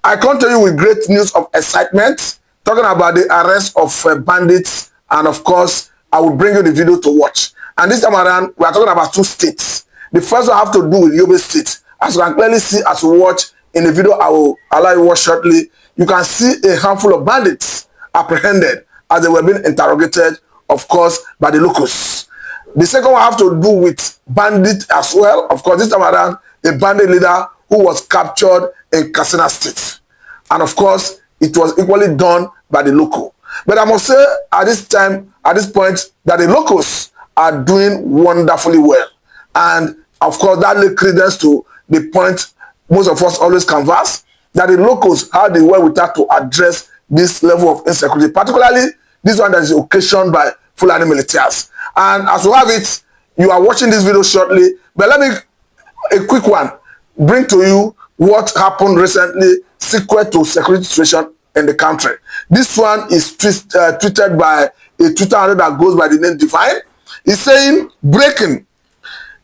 I come to you with great news of excitement, talking about the arrest of bandits, and of course, I will bring you the video to watch. And this time around, we are talking about 2 states. The first one have to do with Yobe State. As you can clearly see as you watch in the video, I will allow you to watch shortly. You can see a handful of bandits apprehended as they were being interrogated, of course, by the locals. The second one have to do with bandit as well. Of course, this time around, a bandit leader who was captured in Katsina State. And of course, it was equally done by the local. But I must say at this time, at this point, that the locals are doing wonderfully well. And of course, that lays credence to the point most of us always canvass, that the locals had the well with that to address this level of insecurity, particularly this one that is occasioned by Fulani militias. And as you have it, you are watching this video shortly, but let me, a quick one, bring to you what happened recently, secret to security situation in the country. This one is tweeted by a Twitter handle that goes by the name Divine. He's saying, breaking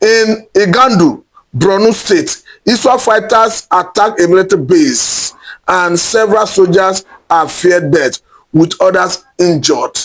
in Igandu, Borno State, Iswa fighters attack a military base and several soldiers are feared dead, with others injured.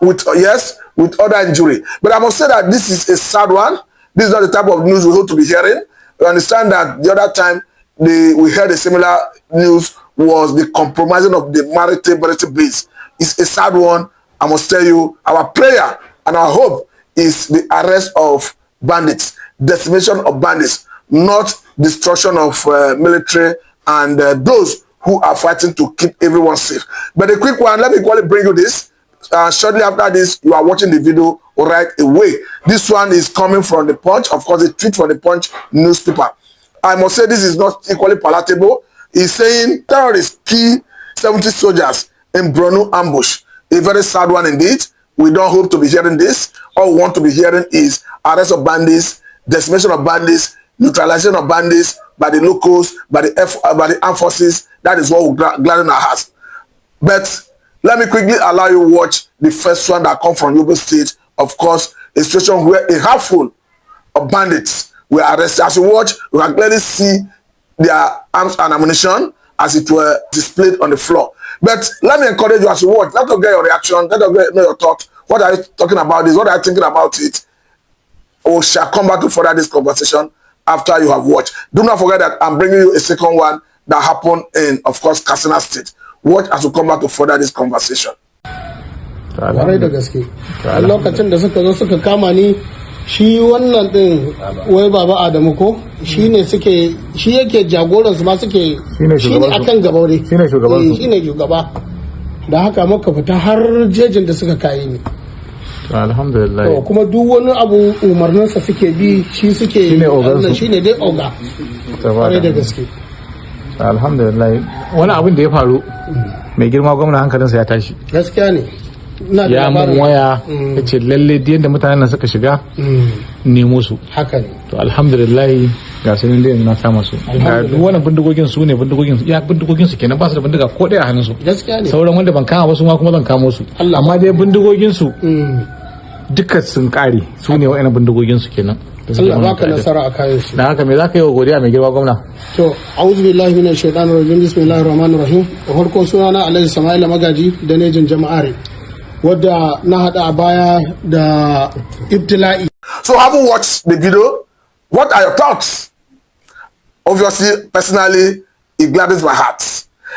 With other injury. But I must say that this is a sad one. This is not the type of news we hope to be hearing. We understand that the other time we heard a similar news was the compromising of the military base. It's a sad one. I must tell you, our prayer and our hope is the arrest of bandits, decimation of bandits, not destruction of military and those who are fighting to keep everyone safe. But a quick one, let me quickly bring you this. Shortly after this, you are watching the video right away. This one is coming from the Punch, of course, a tweet from the Punch newspaper. I must say this is not equally palatable. He's saying terrorists kill 70 soldiers in Borno ambush. A very sad one indeed. We don't hope to be hearing this. All we want to be hearing is arrest of bandits, decimation of bandits, neutralization of bandits by the locals, by the armed forces. That is what will gladden our hearts. But let me quickly allow you to watch the first one that comes from Yobe State. Of course, a situation where a handful of bandits were arrested. As you watch, you can clearly see their arms and ammunition as it were displayed on the floor. But let me encourage you as you watch. Let us get your reaction. Let us know your thoughts. What are you talking about this? What are you thinking about it? We shall come back to further this conversation after you have watched. Do not forget that I'm bringing you a second one that happened in, of course, Katsina State. Watch as we come back to further this conversation. Kwarai da gaske. A lokacin da suka zo suka kama ni, shi wannan din wai baba Adamu ko shi yake jagoran su ma suke shi ne akan gaba ne. Shi ne shugaban su. Shi ne shugaba. Da haka muka fita har jejin da suka kai ni. Alhamdulillah. To kuma duk wani abu umarnin sa suke bi, shi suke shi ne dai oga. Kwarai da gaske. Alhamdulillah. Wani abin da ya faru mai girma gwamna hankalinsa ya tashi. Gaskiya ne. Ya mun waya ya ce lalle da yadda mutanen nan suka shiga nemo su. Haka ne. To alhamdulillah ga su nan da yanzu na kama su. Ga duk wannan bindigogin su ne bindigogin su kenan ba su da bindiga ko ɗaya a hannun su. Gaskiya ne. Sauran wanda ban kama ba su ma kuma zan kamo su. Amma dai bindigogin su duka sun kare su ne wa'annan bindigogin su kenan. Allah baka nasara a kayan su. Da haka me zaka yi wa godiya mai girma gwamna? To a'udhu billahi minash shaitanir rajim bismillahir rahmanir rahim. Farko sunana Alhaji Sama'ila Magaji da nejin jama'are. Wadda na hada a baya da ibtila'i. So having watched the video, what are your thoughts? Obviously, personally, it gladdens my heart.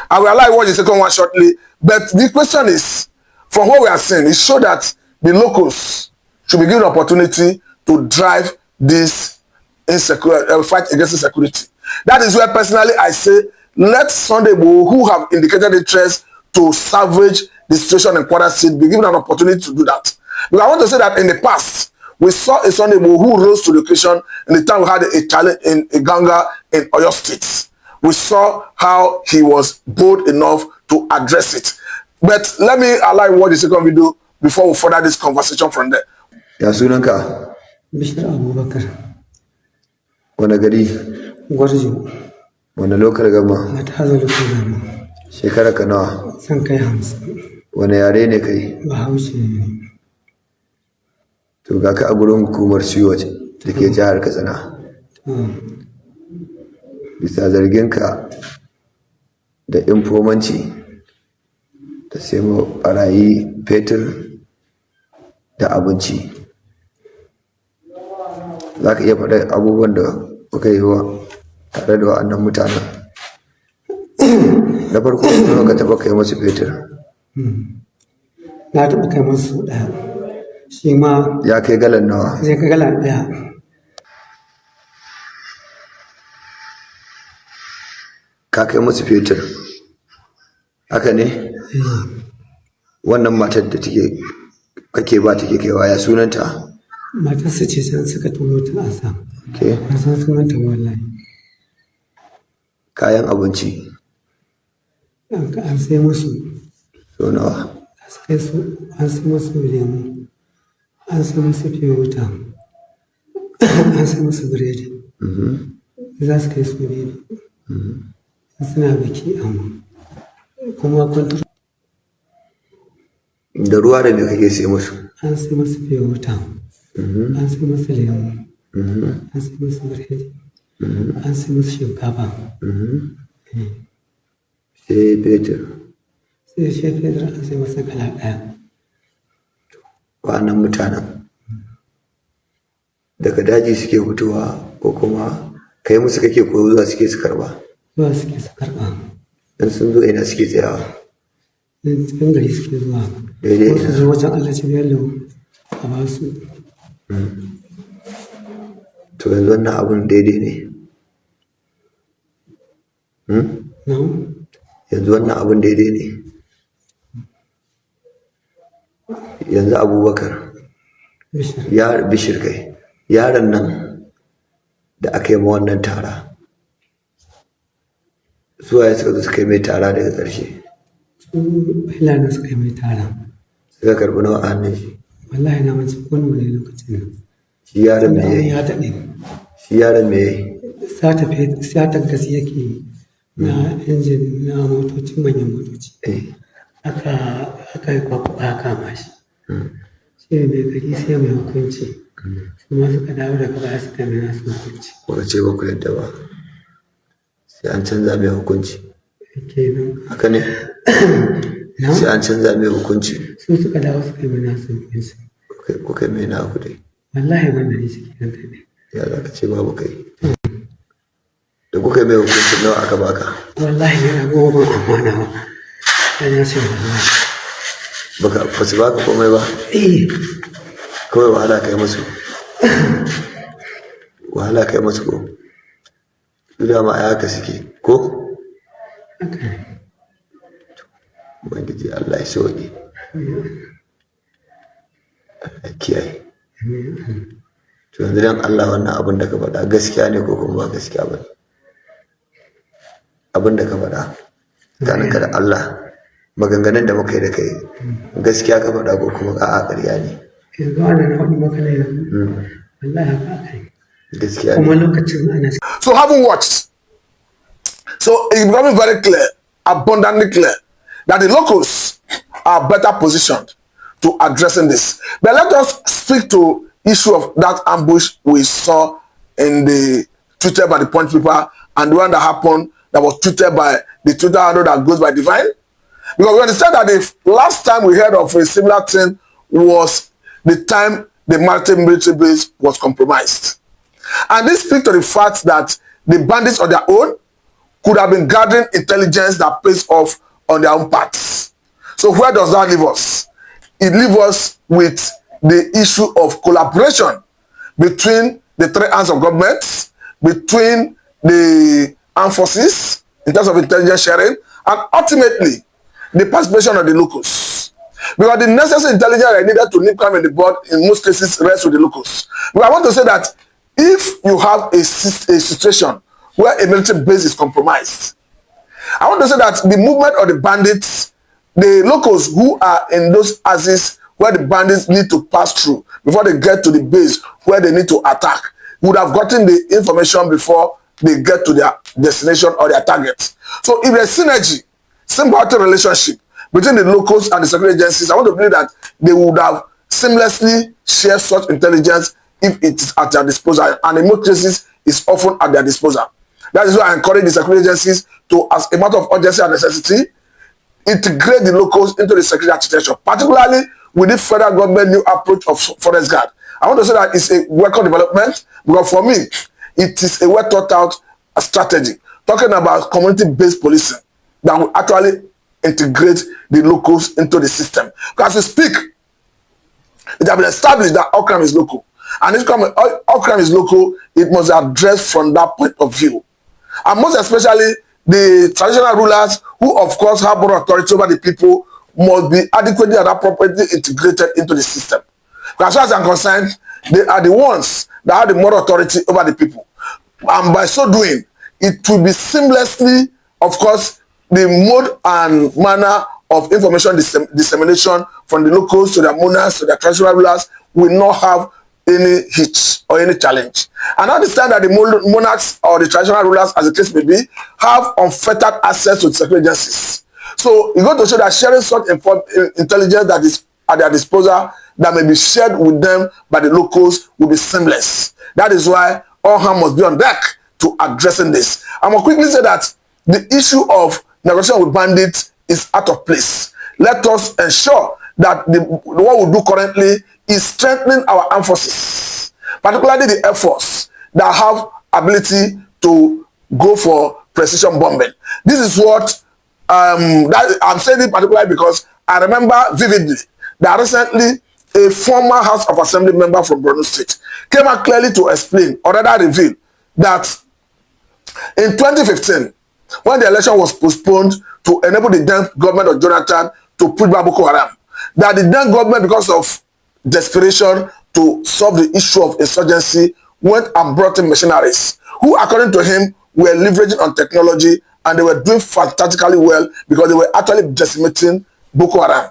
I will allow you to watch the second one shortly. But the question is, from what we are saying, it shows that the locals should be given an opportunity to drive this fight against insecurity. That is where personally I say, let Sunday who have indicated interest to salvage the situation in Kwara State be given an opportunity to do that. But I want to say that in the past, we saw a Sunday who rose to the occasion in the time we had a challenge in Iganga in Oyo State. We saw how he was bold enough to address it. But let me allow you watch the second video before we further this conversation from there. Ya sunanka? Bishir Abubakar. Wani gari? Gwarjo. Wani lokal gama? Mata hazali ko gama. Shekara ka nawa? San kai 50. Wani yare ne kai? Bahaushe ne. To ga ka a gurin hukumar ciwo da ke jihar Katsina. Bisa zarginka da informanci da sai barayi fetur da abinci. Za ka iya faɗa abubuwan da kuka yi wa tare da wa'annan mutanen? Na farko ka taɓa kai masu fetur? Na taɓa kai masu ɗaya, shi ma ya kai galan nawa? zai kai galan ɗaya. Ka kai musu fetur, haka ne? Wannan matar da kake kaiwa, ya sunanta? Matar su ce can suka turo ta asa. Okay. Ba san sunanta wallahi. Kayan abinci An sai musu. so nawa? An sai musu lemu, an sai musu fiye wuta, an sai musu biredi. Za su kai su biredi. Suna biki amma kuma kwantar. Da ruwa da me kake sai musu? An sai musu fiye wuta, an sai musu lemu, an sai musu biredi, an sai musu shinkafa. Sai fetur. Sai shi fetur an sai masa kala ɗaya. Wa'annan mutanen daga daji suke fitowa ko kuma kai musu kake koyo zuwa suke su karba? Zuwa suke su karɓa. In sun zo ina suke tsayawa? Cikin gari suke zuwa. Daidai Wasu zo wajen Allah ci bello a ba su. To yanzu wannan abun daidai ne? Yanzu wannan abun daidai ne? Yanzu Abubakar Bishir kai, yaron nan da aka yi ma wannan tara, suwa ya suka yi mai tara daga ƙarshe? Fulani suka yi mai tara. Suka karɓi nawa a hannun shi? Wallahi na mace wani wani lokacin nan. Shi yaron me yayi? Ya daɗe. Shi yaron me yayi? Sata gas yake na injin na motocin, manyan motoci. Aka yi kwakwa kama shi. Shi ne mai gari sai mai hukunci. Kuma suka dawo daga baya suka mai nasu hukunci. Kuka ce ba ku yadda ba, sai an canza mai hukunci? Haka ne? Sai an canza mai hukunci? Su suka dawo suka yi mai nasu hukunci. Kuka yi mai naku dai? Wallahi wanda ne suke nan kai ne. Ya za ka ce babu kai? Da kuka yi mai hukuncin nawa aka baka? Wallahi yana goma amana ba. Dan ya ce wallahi. Ba su baka komai ba? Kawai wahala kai musu? Wahala kai musu ko? Su dama a haka suke ko? Ubangiji Allah ya sauke. Allah ya kiyaye. To yanzu dan Allah wannan abin da ka faɗa gaskiya ne ko kuma ba gaskiya ba ne? Abin da ka faɗa tsakaninka da Allah, maganganun da muka yi da kai, gaskiya ka faɗa ko kuma a'a ƙarya ne? Yanzu ana na faɗi maka ne yanzu. Wallahi haka aka yi. Gaskiya ne. Kuma lokacin ana. So having watched, so it's becoming very clear, abundantly clear, that the locals are better positioned to addressing this. But let us speak to issue of that ambush we saw in the tweeted by the Punch paper and the one that happened that was tweeted by the Twitter handle that goes by Divine. Because we understand that the last time we heard of a similar thing was the time the maritime military base was compromised. And this speaks to the fact that the bandits on their own could have been gathering intelligence that pays off on their own parts. So where does that leave us? It leaves us with the issue of collaboration between the three arms of government, between the armed forces in terms of intelligence sharing, and ultimately the participation of the locals. Because the necessary intelligence that needed to nip crime in the bud in most cases rests with the locals. But I want to say that if you have a situation where a military base is compromised, I want to say that the movement of the bandits, the locals who are in those axes where the bandits need to pass through before they get to the base where they need to attack, would have gotten the information before they get to their destination or their target. So if there's synergy, symbiotic relationship between the locals and the security agencies, I want to believe that they would have seamlessly shared such intelligence if it is at their disposal, and in most cases, it's often at their disposal. That is why I encourage the security agencies to, as a matter of urgency and necessity, integrate the locals into the security architecture, particularly with the federal government new approach of forest guard. I want to say that it's a welcome development, because for me, it is a well thought out strategy, talking about community-based policing that will actually integrate the locals into the system. Because as we speak, it has been established that all crime is local. And if all crime is local, it must be addressed from that point of view. And most especially, the traditional rulers, who of course have more authority over the people, must be adequately and appropriately integrated into the system. Because as far as I'm concerned, they are the ones that have the moral authority over the people. And by so doing, it will be seamlessly, of course, the mode and manner of information dissemination from the locals to their monarchs to their traditional rulers will not have any hitch or any challenge. And I understand that the monarchs or the traditional rulers, as the case may be, have unfettered access to the security agencies. So it's going to show that sharing such intelligence that is at their disposal that may be shared with them by the locals will be seamless. That is why all hands must be on deck to addressing this. I will quickly say that the issue of negotiation with bandits is out of place. Let us ensure that what we do currently is strengthening our armed forces, particularly the Air Force, that have ability to go for precision bombing. This is what I'm saying it particularly because I remember vividly that recently a former House of Assembly member from Borno State came out clearly to explain, or rather reveal, that in 2015, when the election was postponed to enable the then government of Jonathan to push back Boko Haram, that the then government, because of desperation to solve the issue of insurgency, went and brought in mercenaries who, according to him, were leveraging on technology, and they were doing fantastically well because they were actually decimating Boko Haram.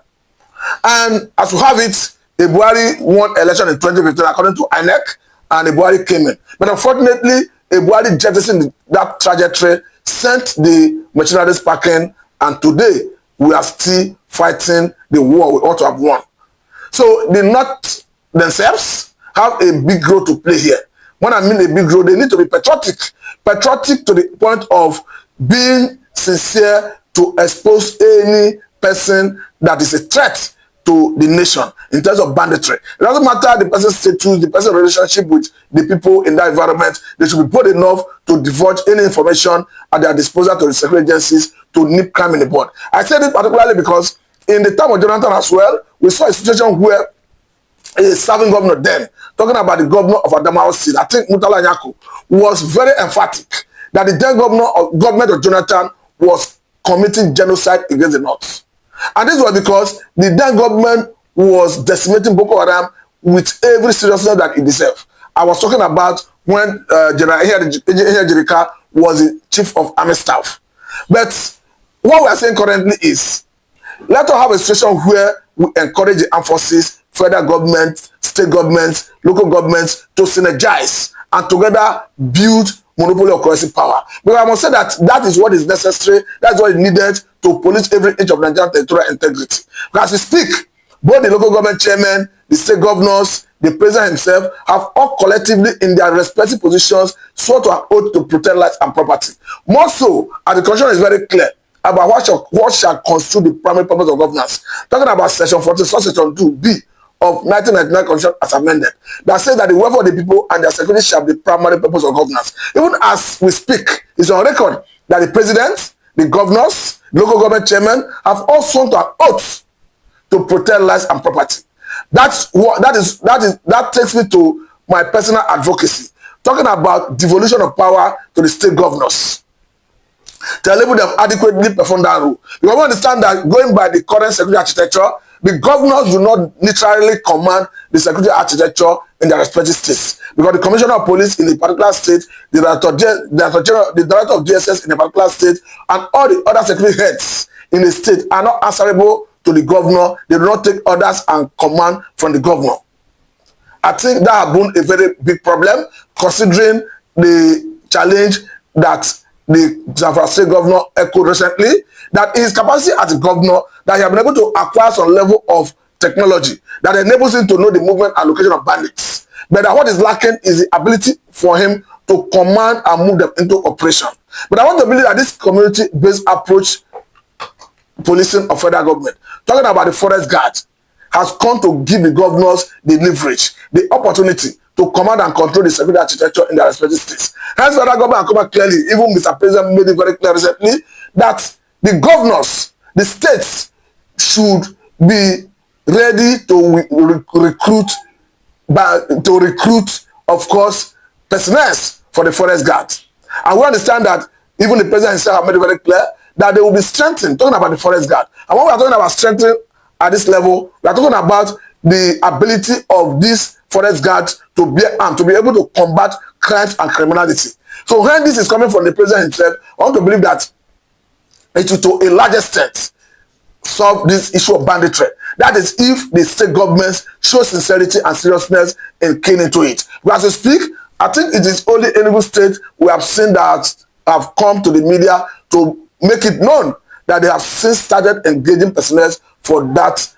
And as we have it, Ebuari won election in 2015 according to INEC, and Ebuari came in. But unfortunately, Ebuari jettisoned that trajectory, sent the mercenaries packing, and today we are still fighting the war we ought to have won. So the North themselves have a big role to play here. When I mean a big role, they need to be patriotic to the point of being sincere to expose any person that is a threat to the nation in terms of banditry. It doesn't matter the person's status, the person's relationship with the people in that environment. They should be bold enough to divulge any information at their disposal to the security agencies to nip crime in the bud. I said it particularly because in the time of Jonathan as well, we saw a situation where a serving governor then, talking about the governor of Adamawa State, I think Murtala Nyako, was very emphatic that the then government of Jonathan was committing genocide against the North. And this was because the then government was decimating Boko Haram with every seriousness that it deserved. I was talking about when General Ejirika was the chief of army staff. But what we are saying currently is, let us have a situation where we encourage the armed forces, federal government, state governments, local governments to synergize and together build monopoly of coercive power. But I must say that that is what is necessary, that's what is needed to police every inch of Nigerian territorial integrity. But as we speak, both the local government chairmen, the state governors, the president himself have all collectively in their respective positions sworn to an oath to protect life and property. More so, as the constitution is very clear about what shall constitute the primary purpose of governance. Talking about section 40, section 2B of 1999 Constitution as amended, that says that the welfare of the people and their security shall be primary purpose of governance. Even as we speak, it's on record that the president, the governors, local government chairmen have all sworn to an oath to protect lives and property. That takes me to my personal advocacy, talking about devolution of power to the state governors to enable them adequately perform that role. You understand that going by the current security architecture, the governors do not literally command the security architecture in their respective states, because the commissioner of police in a particular state, the director of DSS in a particular state, and all the other security heads in the state are not answerable to the governor. They do not take orders and command from the governor. I think that has been a very big problem, considering the challenge that the Zamfara State governor echoed recently, that his capacity as a governor, that he has been able to acquire some level of technology that enables him to know the movement and location of bandits. But that what is lacking is the ability for him to command and move them into operation. But I want to believe that this community-based approach policing of federal government, talking about the forest guard, has come to give the governors the leverage, the opportunity to command and control the security architecture in their respective states. Hence, federal government have come out clearly, even Mr. President made it very clear recently, that the governors, the states, should be ready to recruit, of course, personnel for the forest guard. And we understand that even the president himself have made it very clear that they will be strengthened, talking about the forest guard. And when we are talking about strengthening at this level, we are talking about the ability of these forest guards to be armed, to be able to combat crimes and criminality. So when this is coming from the president himself, I want to believe that it will, to a large extent, solve this issue of banditry. That is, if the state governments show sincerity and seriousness in keying into it. But as we speak, I think it is only Enugu State we have seen that have come to the media to make it known that they have since started engaging personnel for that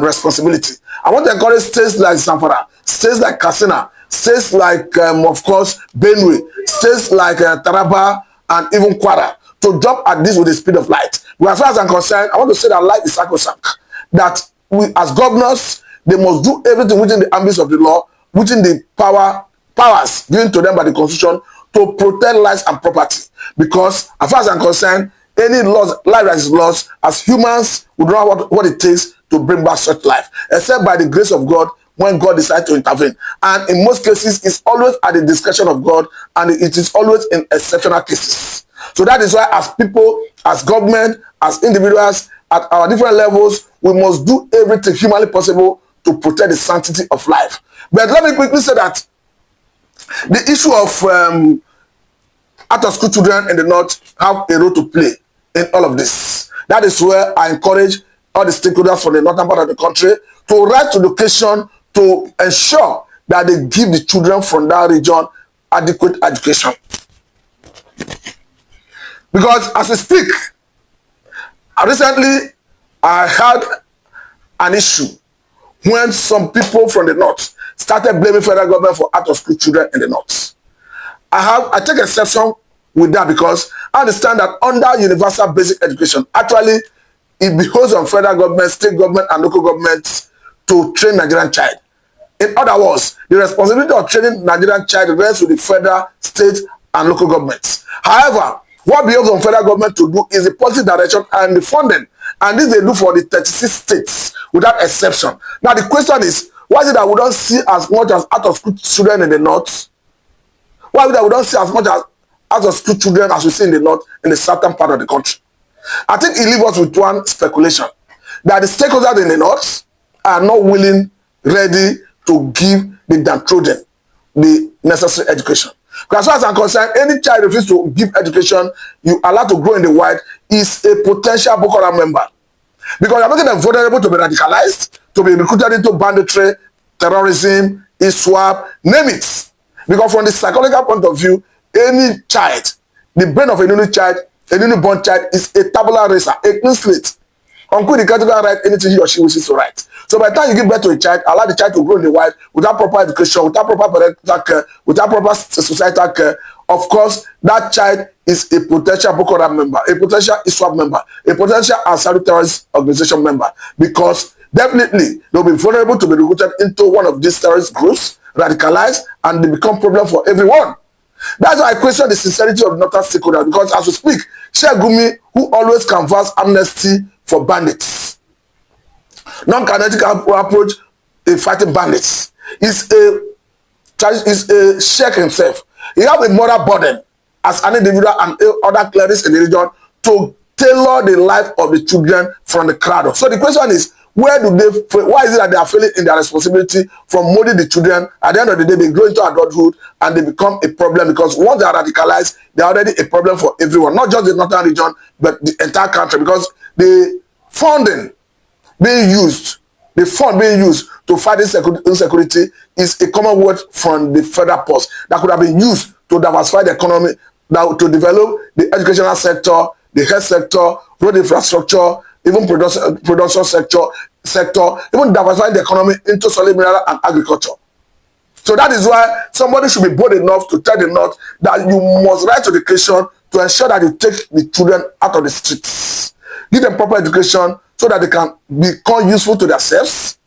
responsibility. I want to encourage states like Zamfara, states like Katsina, states like, of course, Benue, states like Taraba, and even Kwara to jump at this with the speed of light. But as far as I'm concerned, I want to say that light is sacrosanct. That we, as governors, they must do everything within the ambit of the law, within the powers given to them by the Constitution to protect lives and property. Because as far as I'm concerned, any loss, life that is lost, as humans, we don't know what it takes to bring back such life, except by the grace of God when God decides to intervene. And in most cases, it's always at the discretion of God, and it is always in exceptional cases. So that is why, as people, as government, as individuals, at our different levels, we must do everything humanly possible to protect the sanctity of life. But let me quickly say that the issue of out-of-school children in the north have a role to play in all of this. That is where I encourage all the stakeholders from the northern part of the country to rise to the occasion to ensure that they give the children from that region adequate education. Because as we speak, recently I had an issue when some people from the north started blaming federal government for out-of-school children in the north. I take exception with that because I understand that under universal basic education, actually it behoves on federal government, state government, and local governments to train Nigerian child. In other words, the responsibility of training Nigerian child rests with the federal, state, and local governments. However, what behoves on federal government to do is the policy direction and the funding. And this they do for the 36 states without exception. Now the question is, why is it that we don't see as much as out-of-school children in the north? Why is it that we don't see as much as out-of-school children as we see in the north, in the southern part of the country? I think it leaves us with one speculation, that the stakeholders in the north are not willing, ready to give the downtrodden the necessary education. Because as far as I'm concerned, any child refuses to give education, you allow to grow in the wild, is a potential Boko Haram member. Because you're making them vulnerable to be radicalized, to be recruited into banditry, terrorism, ISWAP, name it. Because from the psychological point of view, any child, the brain of a newborn child is a tabula rasa, a clean slate. Uncle, the category write anything he or she wishes to write. So by the time you give birth to a child, allow the child to grow in the wild without proper education, without proper parental care, without proper societal care. Of course, that child is a potential Boko Haram member, a potential ISWAP member, a potential Ansari terrorist organization member, because definitely they'll be vulnerable to be recruited into one of these terrorist groups, radicalized, and they become problem for everyone. That's why I question the sincerity of the northern stakeholders, because as we speak, Sheikh Gumi, who always canvass amnesty for bandits, non-kinetic approach in fighting bandits, is a sheikh himself. He has a moral burden as an individual and other clerics in the region to tailor the life of the children from the crowd. So the question is, why is it that they are failing in their responsibility from molding the children? At the end of the day, they grow into adulthood and they become a problem, because once they are radicalized, they are already a problem for everyone, not just the northern region, but the entire country, because the funding being used, the fund being used to fight insecurity is a common word from the federal purse that could have been used to diversify the economy, to develop the educational sector, the health sector, road infrastructure, even production sector, even diversifying the economy into solid mineral and agriculture. So that is why somebody should be bold enough to tell the North that you must write to education to ensure that you take the children out of the streets. Give them proper education so that they can become useful to themselves,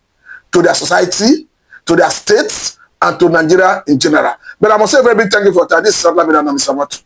to their society, to their states, and to Nigeria in general. But I must say a very big thank you for that. This is Mr.